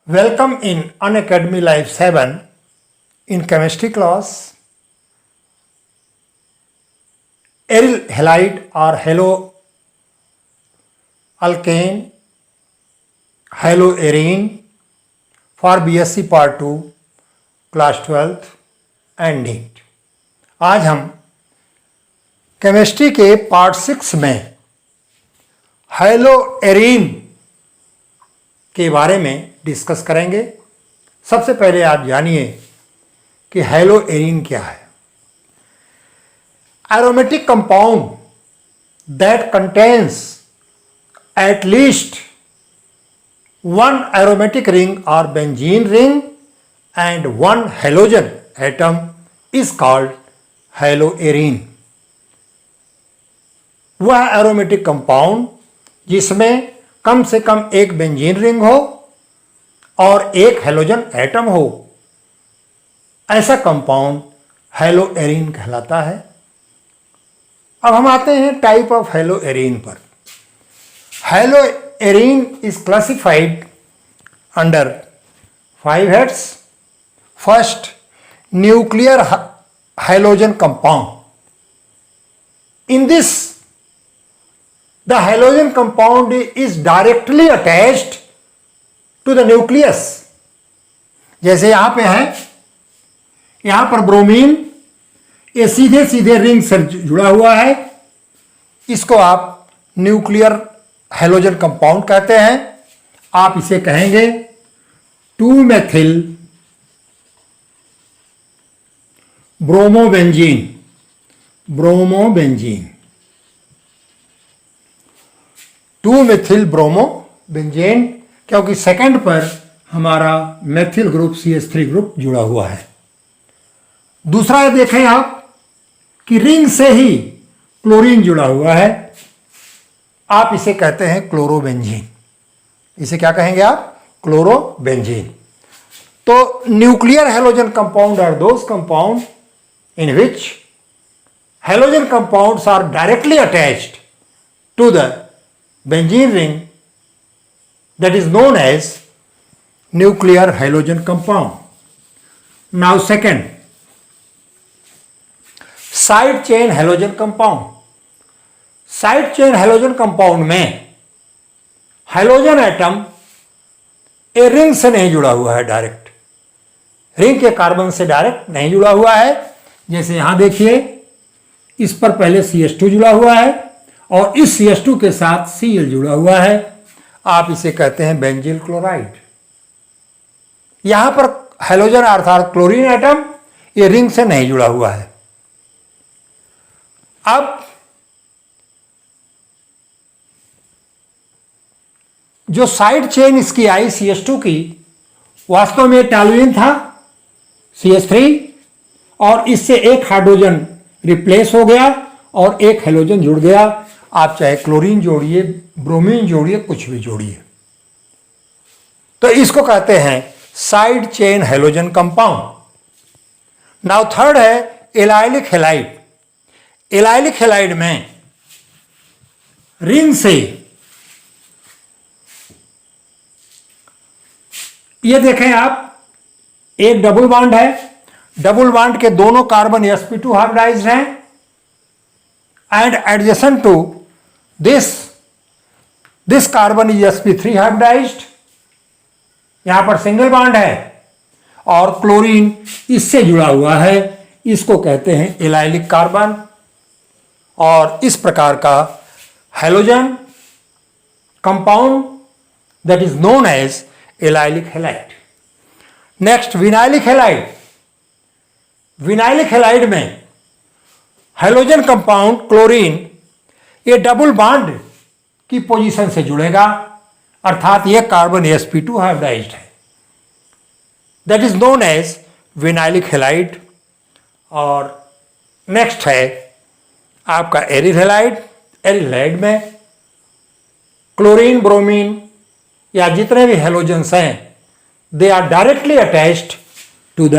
Welcome in Unacademy Life 7 in chemistry class. Aryl halide or haloalkane, haloarene for BSc Part 2, Class 12th and NEET. आज हम chemistry के part 6 में हैलोएरीन के बारे में डिस्कस करेंगे। सबसे पहले आप जानिए कि हैलोएरीन क्या है। Aromatic compound that contains at least one aromatic ring or benzene ring and one halogen atom is called हैलोएरीन। वह एरोमेटिक कंपाउंड जिसमें कम से कम एक बेंजीन रिंग हो और एक हैलोजन एटम हो, ऐसा कंपाउंड हैलोएरीन कहलाता है। अब हम आते हैं टाइप ऑफ हैलोएरीन पर। Haloarene is classified under 5 heads. First, nuclear halogen compound. In this, the halogen compound is directly attached to the nucleus. जैसे यहां पे है, यहां पर ब्रोमीन ये सीधे सीधे रिंग से जुड़ा हुआ है। इसको आप न्यूक्लियर हैलोजन कंपाउंड कहते हैं। आप इसे कहेंगे 2-methyl ब्रोमोबेंजीन। 2-methyl ब्रोमोबेंजीन, क्योंकि सेकंड पर हमारा मेथिल ग्रुप CH3 ग्रुप जुड़ा हुआ है। दूसरा देखें आप कि रिंग से ही क्लोरीन जुड़ा हुआ है। आप इसे कहते हैं क्लोरोबेंजीन। इसे क्या कहेंगे आप? क्लोरोबेंजीन। तो nuclear halogen compound are those compound in which halogen compounds are directly attached to the benzene ring, that is known as nuclear halogen compound. Now second, side chain halogen compound. Side chain halogen compound में halogen atom a ring से नहीं जुड़ा हुआ है, direct ring के carbon से direct नहीं जुड़ा हुआ है। जैसे यहां देखिए, इस पर पहले CH2 जुड़ा हुआ है और इस CH2 के साथ Cl जुड़ा हुआ है। आप इसे कहते हैं बेंजील क्लोराइड। यहां पर हैलोजन अर्थात क्लोरीन एटम ये रिंग से नहीं जुड़ा हुआ है। अब जो साइड चेन इसकी आई CH2 की, वास्तव में टॉलुइन था CH3 और इससे एक हाइड्रोजन रिप्लेस हो गया और एक हैलोजन जुड़ गया। आप चाहे क्लोरीन जोड़िए, ब्रोमीन जोड़िए, कुछ भी जोड़िए, तो इसको कहते हैं side chain halogen compound. Now third है एलाइलिक हैलाइड। एलाइलिक हैलाइड में रिंग से ये देखें आप, एक डबल बॉन्ड है। डबल बॉन्ड के दोनों कार्बन sp2 हाइब्रिडाइज्ड हैं and adjacent to this carbon is sp3 hybridised. यहां पर सिंगल बॉन्ड है और क्लोरीन इससे जुड़ा हुआ है। इसको कहते हैं एलाइलिक कार्बन और इस प्रकार का halogen compound that is known as allylic halide. Next, vinylic halide. Vinylic halide में हैलोजन कंपाउंड क्लोरीन ये डबल बॉन्ड की पोजीशन से जुड़ेगा, अर्थात यह कार्बन sp2 हाइब्रिडाइज्ड है। That is known as vinylic halide. और नेक्स्ट है आपका एरिल हैलाइड। एरिल हैलाइड में क्लोरीन, ब्रोमीन या जितने भी हैलोजन्स हैं, they are directly attached to the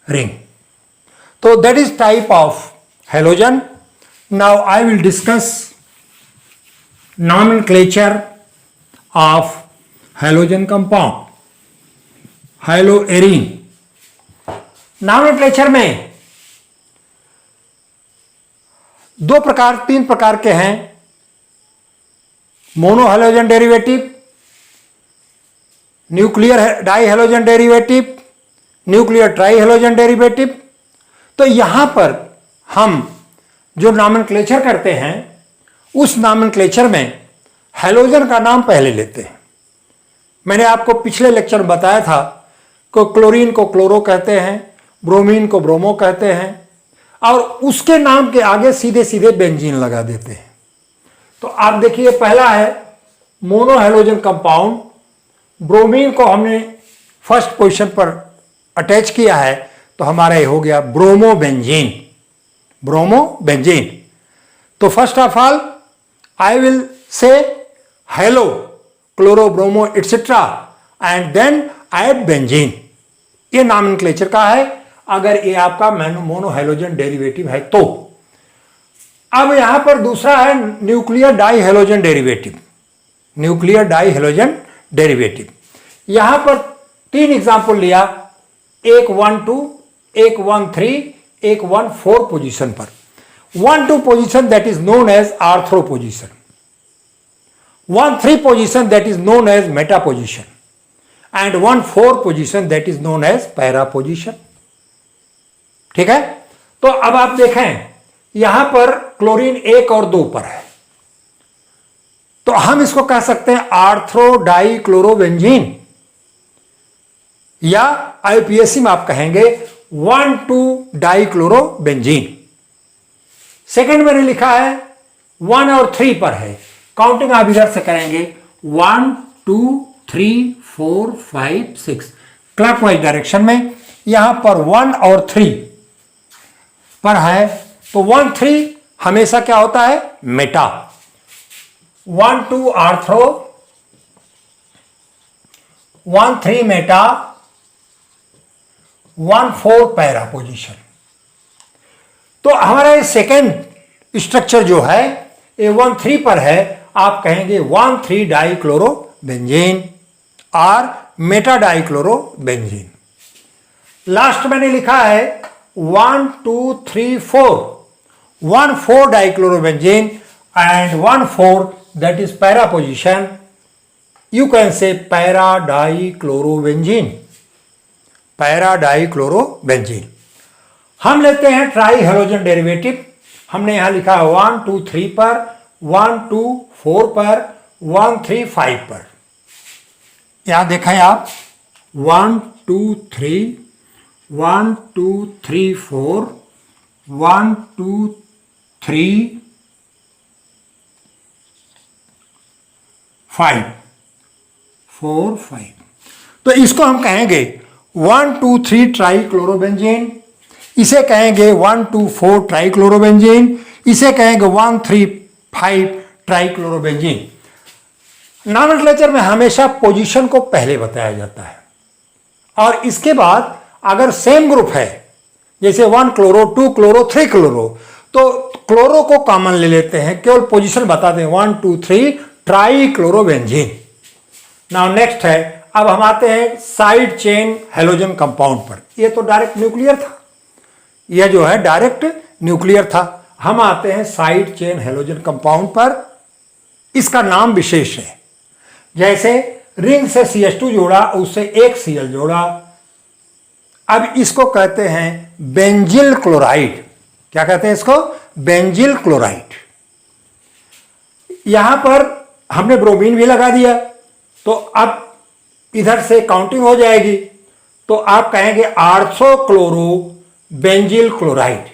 ring. तो that is type of halogen. Now I will discuss nomenclature of halogen compound. Haloarene. Nomenclature में तीन प्रकार के हैं, mono halogen derivative, nuclear die halogen derivative, nuclear tri halogen derivative. तो यहां पर हम जो नॉमेनक्लेचर करते हैं उस नॉमेनक्लेचर में हैलोजन का नाम पहले लेते हैं। मैंने आपको पिछले लेक्चर में बताया था कि क्लोरीन को क्लोरो कहते हैं, ब्रोमीन को ब्रोमो कहते हैं, और उसके नाम के आगे सीधे सीधे बेंजीन लगा देते हैं। तो आप देखिए, पहला है मोनो हैलोजन कंपाउंड। ब्रोमीन को हमने फर्स्ट पोजीशन पर अटैच किया है, तो हमारा ये हो गया ब्रोमोबेंजीन। ब्रोमोबेंजीन। तो first of all I will say halo chloro bromo et cetera and then add benzene. ये नॉमेनक्लेचर का है अगर ये आपका मोनो हैलोजन डेरिवेटिव है तो। अब यहां पर दूसरा है nuclear die halogen derivative. Nuclear die halogen derivative, यहां पर 3 एग्जांपल लिया, एक 1-2, एक 1-3, एक 1-4 पोजीशन पर। 1-2 position that is known as ortho position, 1-3 position that is known as meta position, and 1-4 position that is known as para position. ठीक है, तो अब आप देखें यहां पर क्लोरीन 1 और 2 पर है, तो हम इसको कह सकते हैं आर्थ्रो डाई क्लोरोबेंजीन, या आईपीएससी में आप कहेंगे 1-2 डाई क्लोरोबेंजीन। सेकंड मैंने लिखा है 1 और 3 पर है, काउंटिंग आप इधर से करेंगे 1 2 3 4 5 6 क्लॉकवाइज डायरेक्शन में। यहां पर 1 और 3 पर है, तो 1-3 हमेशा क्या होता है, Meta. 1-2 arthro, 1-3 Meta, 1-4 para position. तो हमारा ये सेकेंड स्ट्रक्चर जो है ये 1-3 पर है, आप कहेंगे 1-3 डाई क्लोरोबेंजीन और मेटा डाई क्लोरोबेंजीन। लास्ट मैंने लिखा है 1-2-3-4, 1-4 dichlorobenzene and 1-4 that is para position, you can say para dichlorobenzene, para dichlorobenzene. हम लेते हैं ट्राई हैलोजन डेरिवेटिव। हमने यहां लिखा है 1-2-3 पर, 1-2-4 पर, 1-3-5 पर। यहां देखें आप 1-2-3, 1-2-3-4, 1-2-3-5, 4-5। तो इसको हम कहेंगे 1-2-3 ट्राई क्लोरोबेंजीन, इसे कहेंगे 1-2-4 ट्राई क्लोरोबेंजीन, इसे कहेंगे 1-3-5 ट्राई क्लोरोबेंजीन। नॉमेनक्लेचर में हमेशा पोजीशन को पहले बताया जाता है, और इसके बाद अगर सेम ग्रुप है, जैसे 1 क्लोरो, 2 क्लोरो, 3 क्लोरो, तो क्लोरो को कॉमन ले लेते हैं, केवल पोजीशन बताते हैं 1-2-3 ट्राई क्लोरोबेंजीन। नाउ नेक्स्ट है, अब हम आते हैं साइड चेन हैलोजन कंपाउंड पर। ये तो डायरेक्ट न्यूक्लियर था, यह जो है डायरेक्ट न्यूक्लियर था। हम आते हैं साइड चेन हैलोजन कंपाउंड पर। इसका नाम विशेष है, जैसे रिंग से CH2 जोड़ा, उससे एक Cl जोड़ा। अब इसको कहते हैं बेंजिल क्लोराइड। क्या कहते हैं इसको, बेंजिल क्लोराइड। यहां पर हमने ब्रोमीन भी लगा दिया, तो अब इधर से काउंटिंग हो जाएगी, तो आप कहेंगे आर्थ्रो क्लोरो बेंजिल क्लोराइड,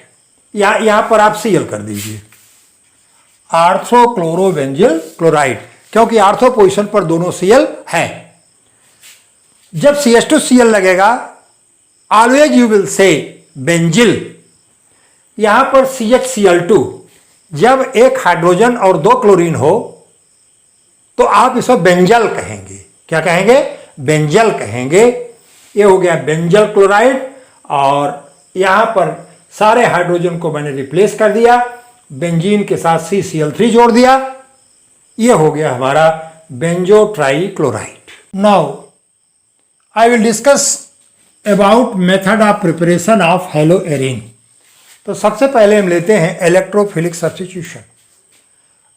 या यहां पर आप Cl कर दीजिए, आर्थ्रो क्लोरो बेंजिल क्लोराइड, क्योंकि आर्थ्रो पोजीशन पर दोनों Cl है। जब CH2 Cl लगेगा, always you will say benzyl. यहां पर CHCl2, जब एक हाइड्रोजन और 2 क्लोरीन हो तो आप इसको बेंजल कहेंगे। क्या कहेंगे, बेंजल कहेंगे। ये हो गया बेंजल क्लोराइड, और यहां पर सारे हाइड्रोजन को मैंने रिप्लेस कर दिया, बेंजीन के साथ CCl3 जोड़ दिया। ये हो गया हमारा benzotrichloride. Now I will discuss about method of preparation of haloarine. तो सबसे पहले हम लेते हैं इलेक्ट्रोफिलिक सब्स्टिट्यूशन।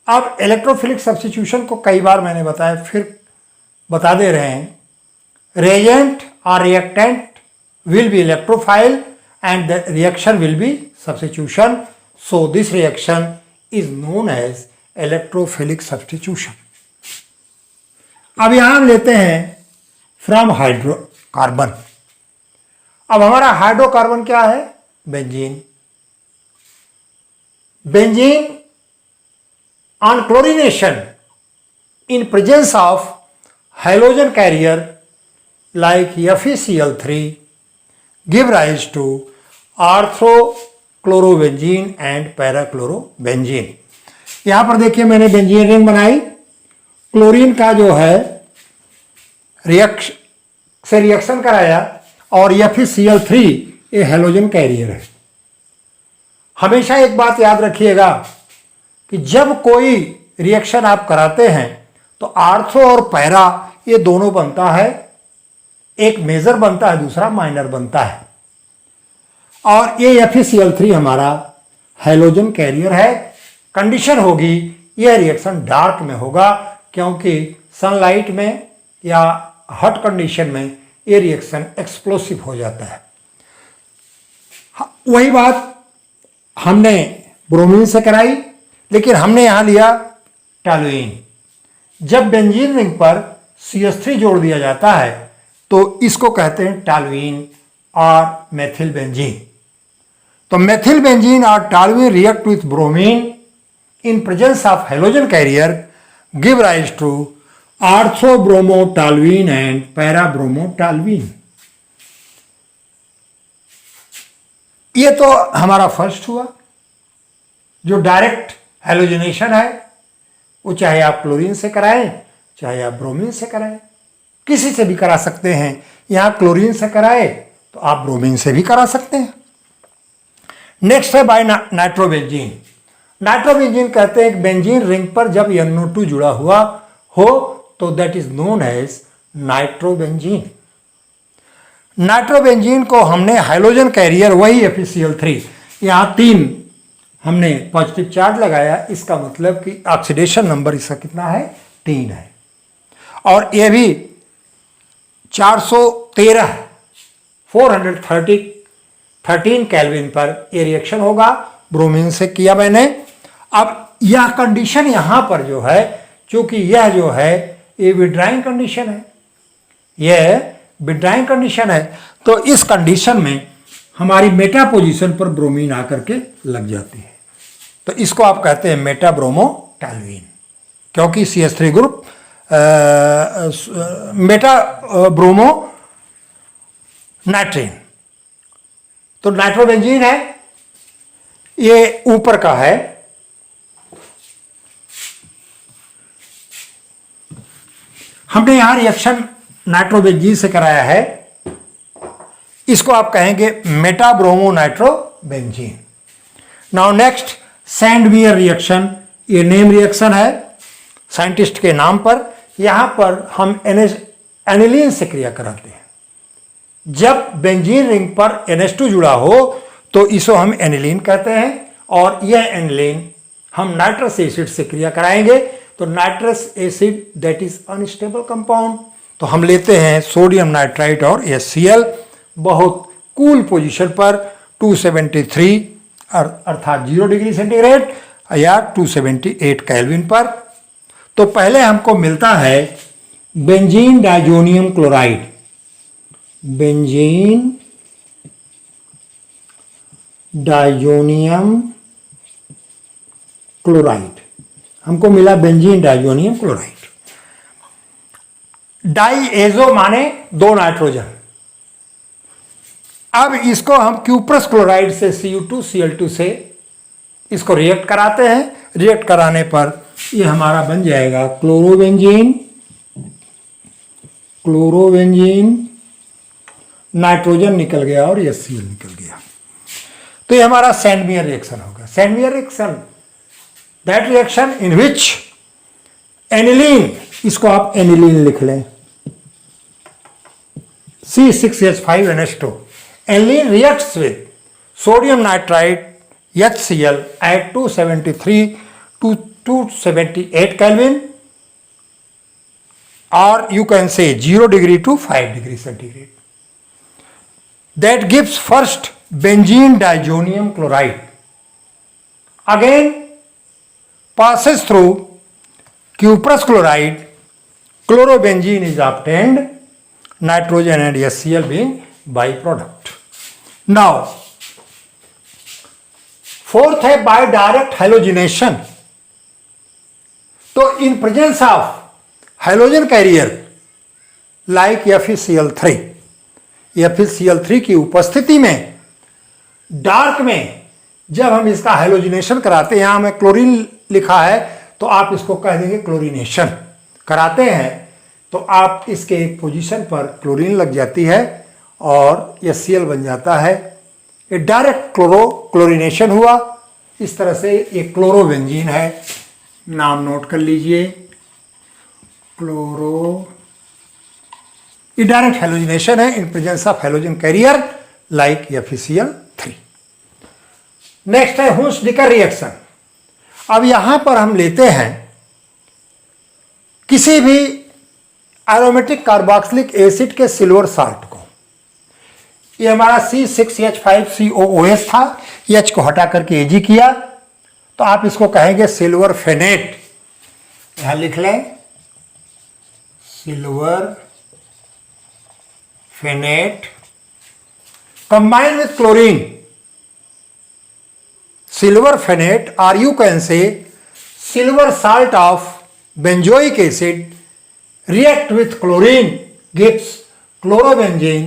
अब इलेक्ट्रोफिलिक सब्स्टिट्यूशन को कई बार मैंने बताया, फिर बता दे रहे हैं। reagent or reactant will be electrophile and the reaction will be substitution. So this reaction is known as electrophilic substitution. अब यहां हम लेते हैं फ्रॉम हाइड्रोकार्बन। अब हमारा हाइड्रोकार्बन क्या है? Benzene. Benzene on chlorination in presence of halogen carrier like FeCl3 give rise to orthochlorovenzene and parachlorovenzene. यहां पर देखिए मैंने बेंजीन रिंग बनाई। क्लोरीन का जो है रिएक्शन कराया और FeCl3 ये हेलोजन कैरियर है। हमेशा एक बात याद रखिएगा कि जब कोई रिएक्शन आप कराते हैं तो आर्थो और पैरा ये दोनों बनता है, एक मेजर बनता है, दूसरा माइनर बनता है। और ये FeCl3 हमारा हेलोजन कैरियर है। कंडीशन होगी यह रिएक्शन डार्क में होगा, क्योंकि सनलाइट में या हॉट कंडीशन में ये रिएक्शन एक्सप्लोसिव हो जाता है। वही बात हमने ब्रोमीन से कराई, लेकिन हमने यहां लिया टॉलुइन। जब बेंजीन रिंग पर CH3 जोड़ दिया जाता है तो इसको कहते हैं टॉलुइन और मेथिल बेंजीन। तो मेथिल बेंजीन और toluene react with bromine in presence of halogen carrier give rise to orthobromotoluene and parabromotoluene. ये तो हमारा फर्स्ट हुआ। जो डायरेक्ट हेलोजनेशन है वो चाहे आप क्लोरीन से कराएं चाहे आप ब्रोमीन से कराएं, किसी से भी करा सकते हैं। यहां क्लोरीन से कराए तो आप ब्रोमीन से भी करा सकते हैं। नेक्स्ट है बाय नाइट्रोबेंजीन। नाइट्रोबेंजीन कहते हैं कि बेंजीन रिंग पर जब NO2 जुड़ा हुआ हो तो that is known as nitrobenzene. Nitrobenzene को हमने हाइड्रोजन कैरियर वही FeCl3 यहां 3 हमने पॉजिटिव चार्ज लगाया, इसका मतलब कि ऑक्सीडेशन नंबर इसका कितना है? 3 है। और ये भी 413 केल्विन पर ये रिएक्शन होगा। ब्रोमीन से किया मैंने। अब यह कंडीशन यहां पर जो है, क्योंकि यह जो है ये विड्राइंग कंडीशन है, यह विड्राइंग कंडीशन है, तो इस कंडीशन में हमारी मेटा पोजीशन पर ब्रोमीन आकर के लग जाती है। तो इसको आप कहते हैं मेटा ब्रोमोटॉलुइन, क्योंकि CH3 ग्रुप मेटा ब्रोमो नाइट्रीन। तो नाइट्रोबेंजीन है, ये ऊपर का है। हमने यहां रिएक्शन नाइट्रोबेंजीन से कराया है, इसको आप कहेंगे meta bromo nitrobenzene. Now next Sandmeyer reaction. ये नेम रिएक्शन है साइंटिस्ट के नाम पर। यहां पर हम एनिलीन से क्रिया कराते हैं। जब बेंजीन रिंग पर NH2 जुड़ा हो तो इसको हम एनिलीन कहते हैं, और यह एनिलीन हम नाइट्रस एसिड से क्रिया कराएंगे। तो nitrous acid that is unstable compound, तो हम लेते हैं सोडियम नाइट्राइट और HCl बहुत कूल पोजीशन पर 273 अर्थात 0 डिग्री सेंटीग्रेड या 278 केल्विन पर। तो पहले हमको मिलता है benzene diazonium chloride. Benzene diazonium chloride हमको मिला, बेंजीन डाइजोनियम क्लोराइड। डाइएजो माने 2 नाइट्रोजन। अब इसको हम क्यूप्रस क्लोराइड से Cu2Cl2 से इसको रिएक्ट कराते हैं। रिएक्ट कराने पर ये हमारा बन जाएगा क्लोरोबेंजीन। नाइट्रोजन निकल गया और HCl निकल गया। तो ये हमारा सैंडमियर रिएक्शन होगा। Sandmeyer reaction that reaction in which aniline, इसको आप एनिलीन लिख लें। C6H5NH2. Aniline reacts with sodium nitrite HCl at 273 to 278 Kelvin, or you can say 0 degree to 5 degree centigrade. That gives first benzene diazonium chloride. Again passes through cuprous chloride, chlorobenzene is obtained, nitrogen and HCl being byproduct. Now, fourth है by direct halogenation. तो in presence of halogen carrier like FeCl3, FeCl3 की उपस्थिति में dark में जब हम इसका halogenation कराते हैं, यहां में क्लोरीन लिखा है तो आप इसको कह देंगे क्लोरीनेशन कराते हैं, तो आप इसके एक पोजीशन पर क्लोरीन लग जाती है और HCl बन जाता है। ये डायरेक्ट क्लोरीनेशन हुआ। इस तरह से ये क्लोरोबेंजीन है, नाम नोट कर लीजिए, ये डायरेक्ट हेलोजिनेशन है in presence of halogen carrier like FeCl3। Next है हुंस-डिकर रिएक्शन। अब यहां पर हम लेते हैं किसी भी एरोमेटिक कार्बोक्सिलिक एसिड के सिल्वर साल्ट को, ये हमारा C6H5COOH था, H को हटा करके Ag किया, तो आप इसको कहेंगे सिल्वर फेनेट। यहां लिख लें silver phenate combine with chlorine, silver phenate, or you can say silver salt of benzoic acid react with chlorine gives chlorobenzene,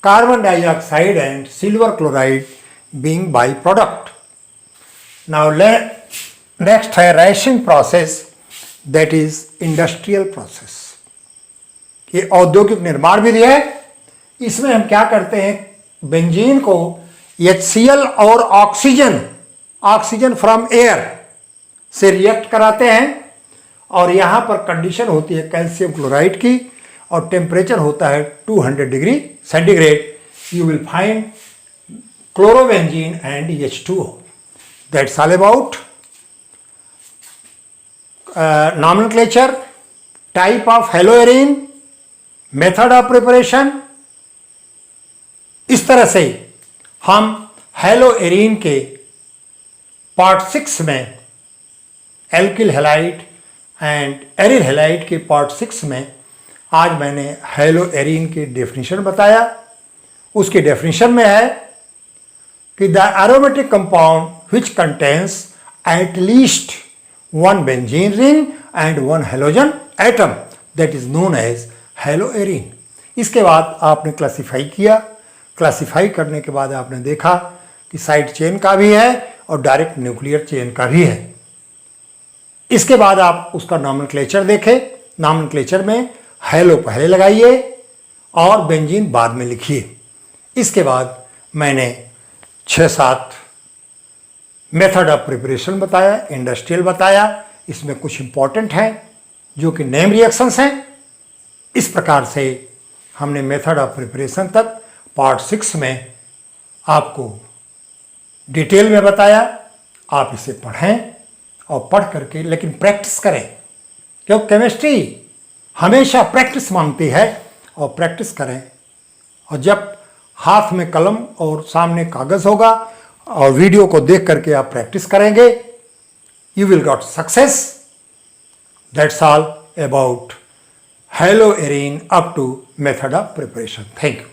carbon dioxide and silver chloride being byproduct. Now next है racing process, that is industrial process. ये औद्योगिक निर्माण विधि है। इसमें हम क्या करते हैं, बेंजीन को HCl और ऑक्सीजन फ्रॉम एयर से रिएक्ट कराते हैं, और यहां पर कंडीशन होती है कैल्शियम क्लोराइड की और टेम्परेचर होता है 200 degree centigrade. You will find chlorobenzene and H2O. That's all about nomenclature, type of haloarene, method of preparation. इस तरह से हम हेलोएरिन के पार्ट 6 में alkyl halide and aryl halide के पार्ट 6 में आज मैंने हेलोएरिन की डेफिनेशन बताया। उसके डेफिनेशन में है कि the aromatic compound which contains at least one benzene ring and one halogen atom, that is known as haloarene. इसके बाद आपने क्लासिफाई किया, क्लासिफाई करने के बाद आपने देखा कि साइड चेन का भी है और डायरेक्ट न्यूक्लियर चेन का भी है। इसके बाद आप उसका नॉमेनक्लेचर देखें। नॉमेनक्लेचर में हेलो पहले लगाइए और बेंजीन बाद में लिखिए। इसके बाद मैंने 6-7 मेथड ऑफ प्रिपरेशन बताया, इंडस्ट्रियल बताया। इसमें कुछ इंपॉर्टेंट है जो कि नेम रिएक्शंस हैं। इस प्रकार से हमने मेथड ऑफ प्रिपरेशन तक पार्ट 6 में आपको डिटेल में बताया। आप इसे पढ़ें और पढ़ करके लेकिन प्रैक्टिस करें, क्योंकि केमिस्ट्री हमेशा प्रैक्टिस मांगती है, और प्रैक्टिस करें। और जब हाथ में कलम और सामने कागज़ होगा और वीडियो को देख करके आप प्रैक्टिस करेंगे, you will got success. That's all about haloarene up to method of preparation. Thank you.